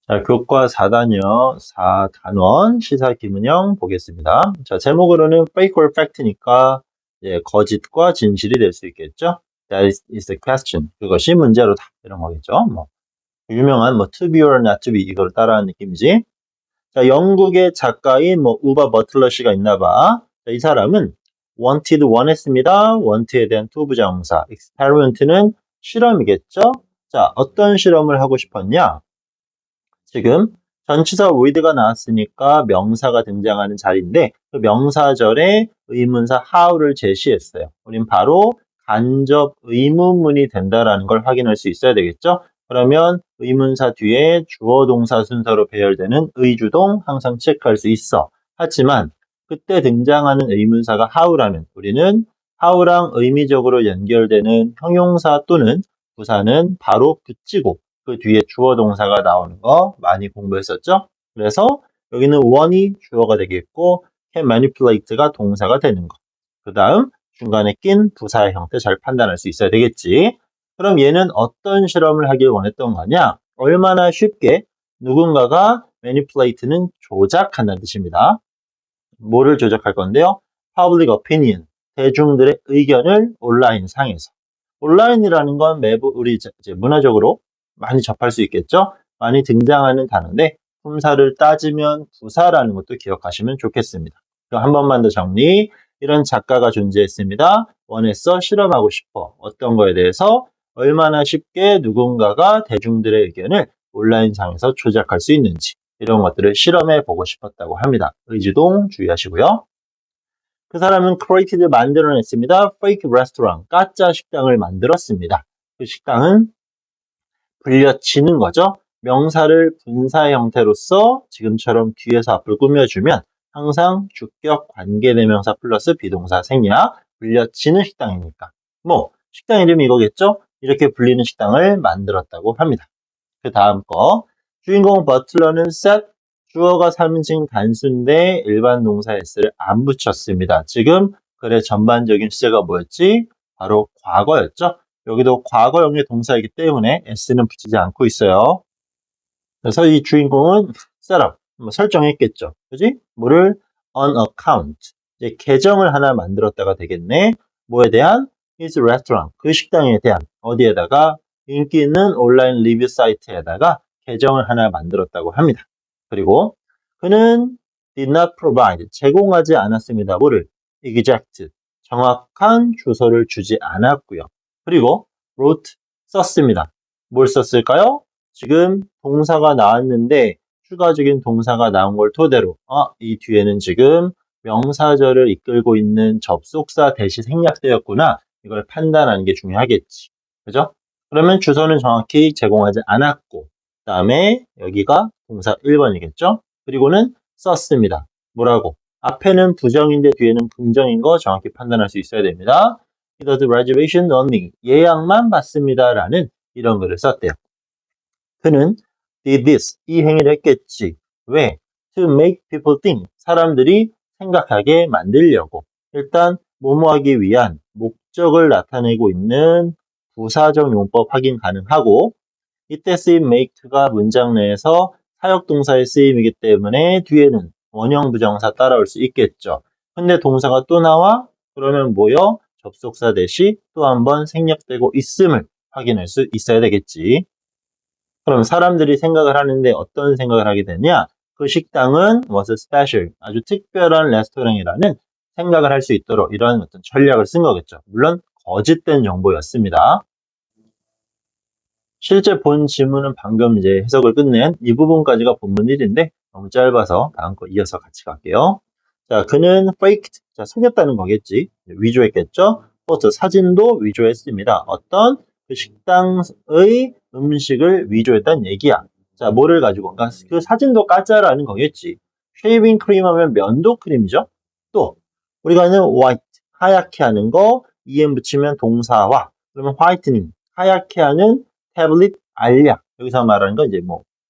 자, 교과 4단요, 4단원 시사기문형 보겠습니다. 자, 제목으로는 fake or fact니까 거짓과 진실이 될 수 있겠죠. That is the question. 그것이 문제로다. 이런 거겠죠. 유명한 to be or not to be 이걸 따라하는 느낌이지. 자, 영국의 작가인 우바 버틀러 씨가 있나 봐. 자, 이 사람은 wanted 원했습니다. want에 대한 to 부정사. experiment는 실험이겠죠. 자, 어떤 실험을 하고 싶었냐? 지금 전치사 with가 나왔으니까 명사가 등장하는 자리인데 그 명사절에 의문사 how를 제시했어요. 우린 바로 간접 의문문이 된다라는 걸 확인할 수 있어야 되겠죠? 그러면 의문사 뒤에 주어 동사 순서로 배열되는 의주동 항상 체크할 수 있어. 하지만 그때 등장하는 의문사가 how라면 우리는 how랑 의미적으로 연결되는 형용사 또는 부사는 바로 붙이고 그 뒤에 주어 동사가 나오는 거 많이 공부했었죠? 그래서 여기는 one이 주어가 되겠고 can manipulate가 동사가 되는 거. 그 다음 중간에 낀 부사의 형태 잘 판단할 수 있어야 되겠지. 그럼 얘는 어떤 실험을 하길 원했던 거냐? 얼마나 쉽게 누군가가 manipulate는 조작한다는 뜻입니다. 뭐를 조작할 건데요? public opinion, 대중들의 의견을 온라인 상에서. 온라인이라는 건 매부 우리 이제 문화적으로 많이 접할 수 있겠죠? 많이 등장하는 단어인데 품사를 따지면 부사라는 것도 기억하시면 좋겠습니다. 그럼 한 번만 더 정리. 이런 작가가 존재했습니다. 원했어, 실험하고 싶어. 어떤 거에 대해서 얼마나 쉽게 누군가가 대중들의 의견을 온라인상에서 조작할 수 있는지 이런 것들을 실험해 보고 싶었다고 합니다. 의지동 주의하시고요. 그 사람은 created 만들어냈습니다. fake restaurant, 가짜 식당을 만들었습니다. 그 식당은 불려치는 거죠. 명사를 분사 형태로서 지금처럼 뒤에서 앞을 꾸며주면 항상 주격 관계대명사 플러스 비동사 생략, 불려치는 식당이니까. 식당 이름이 이거겠죠? 이렇게 불리는 식당을 만들었다고 합니다. 그 다음 거. 주인공 버틀러는 set, 주어가 3인칭 단수인데 일반 동사 s를 안 붙였습니다. 지금 글의 전반적인 시제가 뭐였지? 바로 과거였죠? 여기도 과거형의 동사이기 때문에 s는 붙이지 않고 있어요. 그래서 이 주인공은 셋업, 설정했겠죠. 그지? 뭐를? on account. 이제 계정을 하나 만들었다가 되겠네. 뭐에 대한? his restaurant. 그 식당에 대한. 어디에다가? 인기 있는 온라인 리뷰 사이트에다가 계정을 하나 만들었다고 합니다. 그리고 그는 did not provide. 제공하지 않았습니다. 뭐를? exact. 정확한 주소를 주지 않았고요. 그리고 wrote. 썼습니다. 뭘 썼을까요? 지금 동사가 나왔는데 추가적인 동사가 나온 걸 토대로 이 뒤에는 지금 명사절을 이끌고 있는 접속사 대시 생략되었구나. 이걸 판단하는 게 중요하겠지. 그죠? 그러면 주소는 정확히 제공하지 않았고 그 다음에 여기가 동사 1번이겠죠? 그리고는 썼습니다. 뭐라고? 앞에는 부정인데 뒤에는 긍정인 거 정확히 판단할 수 있어야 됩니다. He does reservation only. 예약만 받습니다. 라는 이런 글을 썼대요. 그는 did this, 이 행위를 했겠지. 왜? To make people think, 사람들이 생각하게 만들려고. 일단 뭐뭐하기 위한 목적을 나타내고 있는 부사적 용법 확인 가능하고 이때 쓰인 make가 문장 내에서 사역동사의 쓰임이기 때문에 뒤에는 원형 부정사 따라올 수 있겠죠. 근데 동사가 또 나와? 그러면 뭐요? 접속사 대시 또 한 번 생략되고 있음을 확인할 수 있어야 되겠지. 그럼 사람들이 생각을 하는데 어떤 생각을 하게 되냐? 그 식당은 was special, 아주 특별한 레스토랑이라는 생각을 할 수 있도록 이런 어떤 전략을 쓴 거겠죠. 물론 거짓된 정보였습니다. 실제 본 지문은 방금 이제 해석을 끝낸 이 부분까지가 본문 1인데 너무 짧아서 다음 거 이어서 같이 갈게요. 자, 그는 faked, 자, 속였다는 거겠지. 위조했겠죠. 포토, 사진도 위조했습니다. 어떤 그 식당의 음식을 위조했다는 얘기야. 자, 뭐를 가지고? 그러니까 그 사진도 가짜라는 거겠지. 쉐이빙 크림 하면 면도 크림이죠. 또 우리가 아는 white, 하얗게 하는 거, em 붙이면 동사와 그러면 화이트닝, 하얗게 하는 태블릿, 알약. 여기서 말하는 건 이제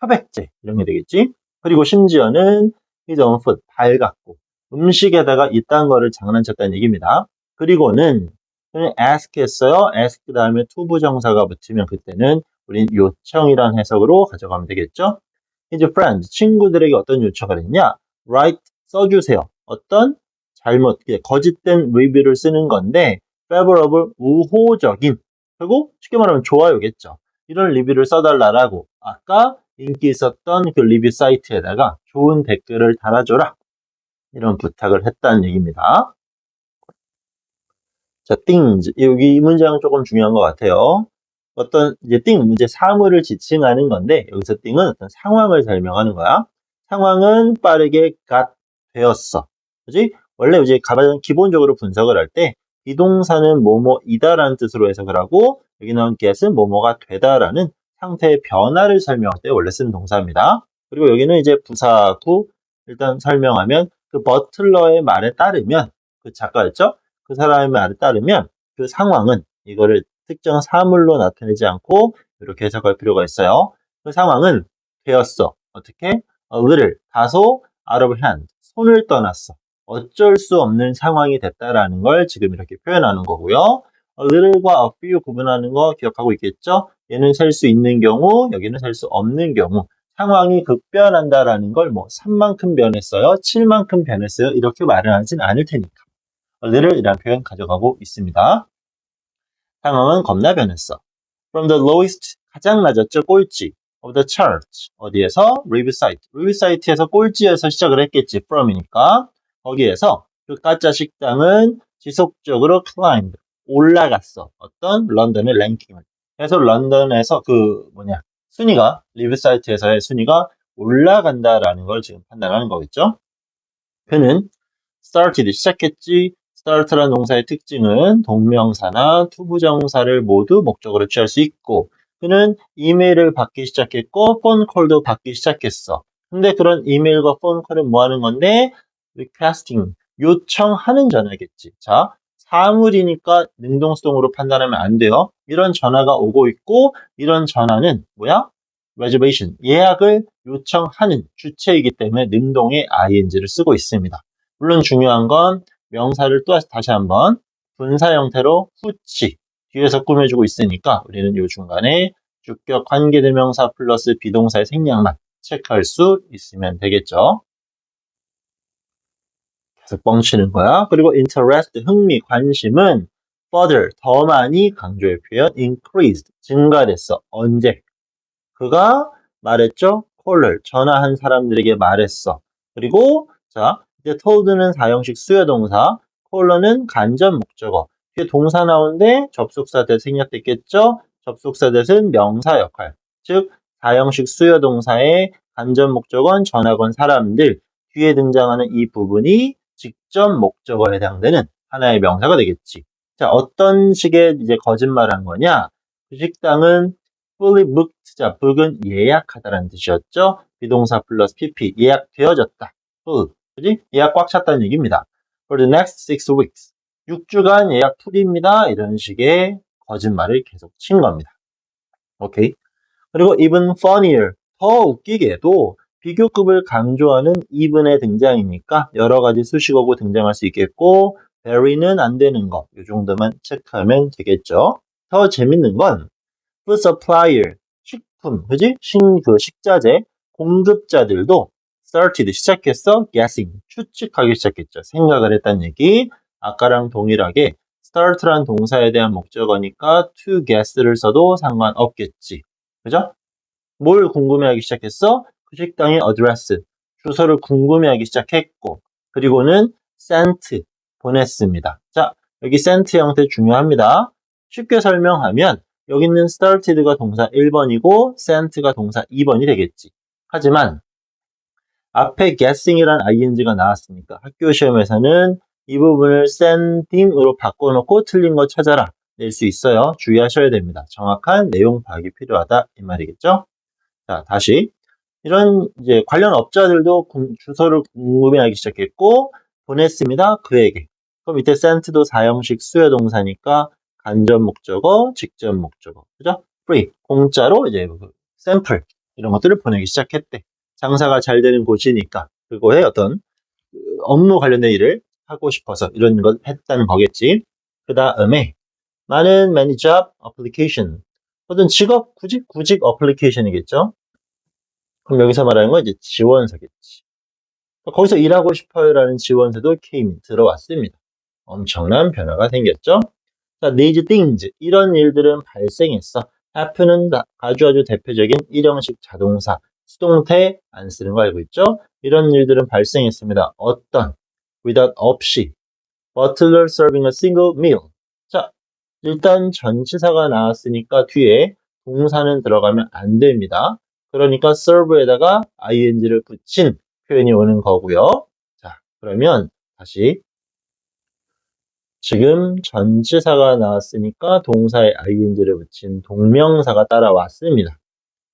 표백제 이런 게 되겠지. 그리고 심지어는 his own food, 밝았고 음식에다가 이딴 거를 장난쳤다는 얘기입니다. 그리고는 ask 했어요. ask 다음에 to 부정사가 붙으면 그때는 우린 요청이란 해석으로 가져가면 되겠죠. his friends, 친구들에게 어떤 요청을 했냐? write, 써주세요. 어떤 잘못, 거짓된 리뷰를 쓰는 건데 favorable, 우호적인, 그리고 쉽게 말하면 좋아요겠죠. 이런 리뷰를 써달라고 아까 인기 있었던 그 리뷰 사이트에다가 좋은 댓글을 달아줘라. 이런 부탁을 했다는 얘기입니다. 자, things. 여기 이 문장은 조금 중요한 것 같아요. 어떤 이제 thing, 이제 사물을 지칭하는 건데 여기서 thing은 어떤 상황을 설명하는 거야. 상황은 빠르게 got 되었어. 그지? 원래 이제 가장 기본적으로 분석을 할 때 비동사는 뭐뭐이다라는 뜻으로 해석을 하고 여기 나온 get은 뭐뭐가 되다라는 상태의 변화를 설명할 때 원래 쓰는 동사입니다. 그리고 여기는 이제 부사구 일단 설명하면 그 버틀러의 말에 따르면 그 작가였죠? 그 사람의 말에 따르면 그 상황은 이거를 특정 사물로 나타내지 않고 이렇게 해석할 필요가 있어요. 그 상황은 되었어. 어떻게? A little, 다소 out of hand, 손을 떠났어. 어쩔 수 없는 상황이 됐다라는 걸 지금 이렇게 표현하는 거고요. A little과 a few 구분하는 거 기억하고 있겠죠? 얘는 셀 수 있는 경우, 여기는 셀 수 없는 경우. 상황이 급변한다라는 걸 뭐 3만큼 변했어요, 7만큼 변했어요 이렇게 말을 하진 않을 테니까. a little이라는 표현 가져가고 있습니다. 상황은 겁나 변했어. From the lowest, 가장 낮았죠, 꼴찌. of the chart, 어디에서? 리뷰 사이트. 리뷰 사이트에서 꼴찌에서 시작을 했겠지, from이니까. 거기에서 그 가짜 식당은 지속적으로 climbed, 올라갔어. 어떤? 런던의 랭킹을. 그래서 런던에서 순위가, 리뷰 사이트에서의 순위가 올라간다라는 걸 지금 판단하는 거겠죠? 그는 started, 시작했지. start라는 동사의 특징은 동명사나 투부정사를 모두 목적으로 취할 수 있고 그는 이메일을 받기 시작했고 폰콜도 받기 시작했어. 근데 그런 이메일과 폰콜은 뭐 하는 건데? requesting, 요청하는 전화겠지. 자, 사물이니까 능동수동으로 판단하면 안 돼요. 이런 전화가 오고 있고 이런 전화는 뭐야? reservation, 예약을 요청하는 주체이기 때문에 능동의 ing를 쓰고 있습니다. 물론 중요한 건 명사를 또 다시 한번 분사 형태로 후치 뒤에서 꾸며주고 있으니까 우리는 이 중간에 주격 관계대명사 플러스 비동사의 생략만 체크할 수 있으면 되겠죠. 계속 뻥치는 거야. 그리고 interest, 흥미, 관심은 further, 더 많이 강조의 표현 increased, 증가됐어. 언제? 그가 말했죠. caller, 전화한 사람들에게 말했어. 그리고 자, 이제 told는 사형식 수요동사, caller는 간접 목적어. 뒤에 동사 나오는데 접속사 대 생략됐겠죠. 접속사 대는 명사 역할. 즉 사형식 수요동사의 간접 목적어는 전하건 사람들, 뒤에 등장하는 이 부분이 직접 목적어에 해당되는 하나의 명사가 되겠지. 자, 어떤 식의 이제 거짓말한 거냐? 그 식당은 fully booked, 자, book은 예약하다라는 뜻이었죠. 비동사 플러스 pp, 예약되어졌다. full, 그지? 예약 꽉 찼다는 얘기입니다. For the next 6 weeks, 6주간 예약 풀입니다. 이런 식의 거짓말을 계속 친 겁니다. 오케이. 그리고 even funnier, 더 웃기게도 비교급을 강조하는 even의 등장이니까 여러 가지 수식어구 등장할 수 있겠고 very는 안 되는 거, 이 정도만 체크하면 되겠죠. 더 재밌는 건 food supplier, 식품, 그지? 식자재 공급자들도 started, 시작했어. guessing, 추측하기 시작했죠. 생각을 했다는 얘기. 아까랑 동일하게 start란 동사에 대한 목적어니까 to guess를 써도 상관없겠지. 그죠? 뭘 궁금해하기 시작했어? 그 식당의 address, 주소를 궁금해하기 시작했고 그리고는 sent, 보냈습니다. 자, 여기 sent 형태 중요합니다. 쉽게 설명하면 여기 있는 started가 동사 1번이고 sent가 동사 2번이 되겠지. 하지만 앞에 guessing이란 ing가 나왔으니까 학교 시험에서는 이 부분을 sending으로 바꿔놓고 틀린 거 찾아라 낼 수 있어요. 주의하셔야 됩니다. 정확한 내용 파악이 필요하다 이 말이겠죠. 자, 다시 이런 이제 관련 업자들도 주소를 궁금해하기 시작했고 보냈습니다. 그에게. 그럼 밑에 sent도 사형식 수요동사니까 간접 목적어, 직접 목적어, 그죠? free, 공짜로 이제 샘플 이런 것들을 보내기 시작했대. 장사가 잘 되는 곳이니까 그거에 어떤 업무 관련된 일을 하고 싶어서 이런 걸 했다는 거겠지. 그 다음에 많은 many job application, 어떤 직업 구직 어플리케이션이겠죠. 그럼 여기서 말하는 건 이제 지원서겠지. 거기서 일하고 싶어요라는 지원서도 came 들어왔습니다. 엄청난 변화가 생겼죠. 자, these things 이런 일들은 발생했어. happen은 아주 대표적인 일형식 자동사 수동태 안 쓰는 거 알고 있죠? 이런 일들은 발생했습니다. 어떤 without 없이 butler serving a single meal. 자, 일단 전치사가 나왔으니까 뒤에 동사는 들어가면 안 됩니다. 그러니까 serve에다가 ing를 붙인 표현이 오는 거고요. 자, 그러면 다시 지금 전치사가 나왔으니까 동사에 ing를 붙인 동명사가 따라왔습니다.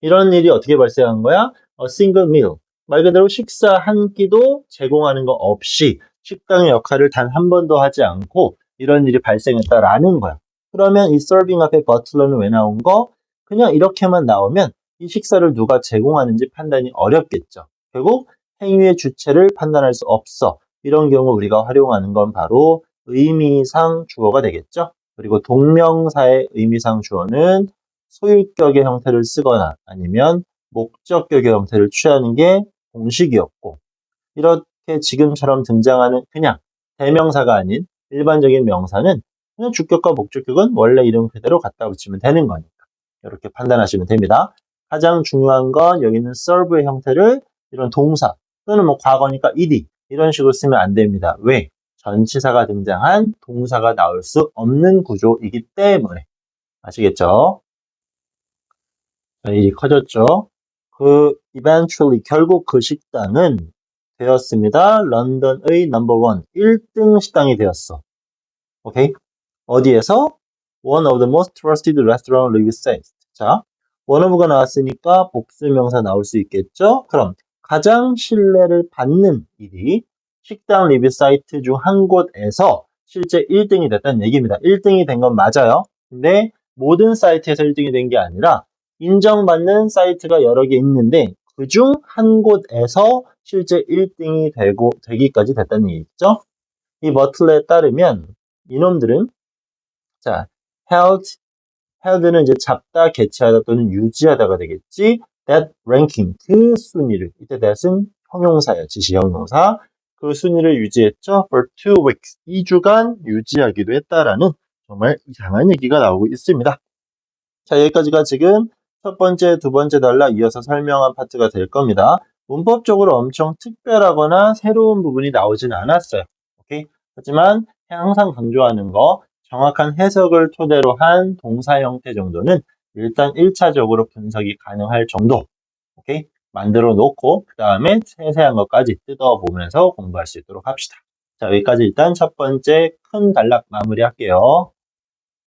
이런 일이 어떻게 발생한 거야? A single meal. 말 그대로 식사 한 끼도 제공하는 거 없이 식당의 역할을 단 한 번도 하지 않고 이런 일이 발생했다라는 거야. 그러면 이 serving 앞에 butler는 왜 나온 거? 그냥 이렇게만 나오면 이 식사를 누가 제공하는지 판단이 어렵겠죠. 결국 행위의 주체를 판단할 수 없어. 이런 경우 우리가 활용하는 건 바로 의미상 주어가 되겠죠. 그리고 동명사의 의미상 주어는 소유격의 형태를 쓰거나 아니면 목적격의 형태를 취하는 게 공식이었고, 이렇게 지금처럼 등장하는 그냥 대명사가 아닌 일반적인 명사는 그냥 주격과 목적격은 원래 이름 그대로 갖다 붙이면 되는 거니까 이렇게 판단하시면 됩니다. 가장 중요한 건 여기는 serve의 형태를 이런 동사 또는 뭐 과거니까 ed 이런 식으로 쓰면 안 됩니다. 왜? 전치사가 등장한 동사가 나올 수 없는 구조이기 때문에. 아시겠죠? 일이 커졌죠. eventually 결국 그 식당은 되었습니다. 런던의 넘버 1, 1등 식당이 되었어. 오케이? 어디에서? One of the most trusted restaurant review sites. 자, one of가 나왔으니까 복수명사 나올 수 있겠죠? 그럼 가장 신뢰를 받는 일이 식당 리뷰 사이트 중 한 곳에서 실제 1등이 됐다는 얘기입니다. 1등이 된 건 맞아요. 근데 모든 사이트에서 1등이 된 게 아니라 인정받는 사이트가 여러 개 있는데 그중 한 곳에서 실제 1등이 되기까지 됐다는 얘기죠. 이 머틀에 따르면 이놈들은 자, held는 이제 잡다, 개최하다 또는 유지하다가 되겠지. that ranking, 그 순위를, 이때 that은 형용사예요. 지시 형용사. 그 순위를 유지했죠. for 2 weeks, 2주간 유지하기도 했다라는 정말 이상한 얘기가 나오고 있습니다. 자, 여기까지가 지금 첫 번째, 두 번째 달라 이어서 설명한 파트가 될 겁니다. 문법적으로 엄청 특별하거나 새로운 부분이 나오진 않았어요. 오케이? 하지만 항상 강조하는 거 정확한 해석을 토대로 한 동사 형태 정도는 일단 1차적으로 분석이 가능할 정도. 오케이? 만들어 놓고 그 다음에 세세한 것까지 뜯어보면서 공부할 수 있도록 합시다. 자, 여기까지 일단 첫 번째 큰 단락 마무리할게요.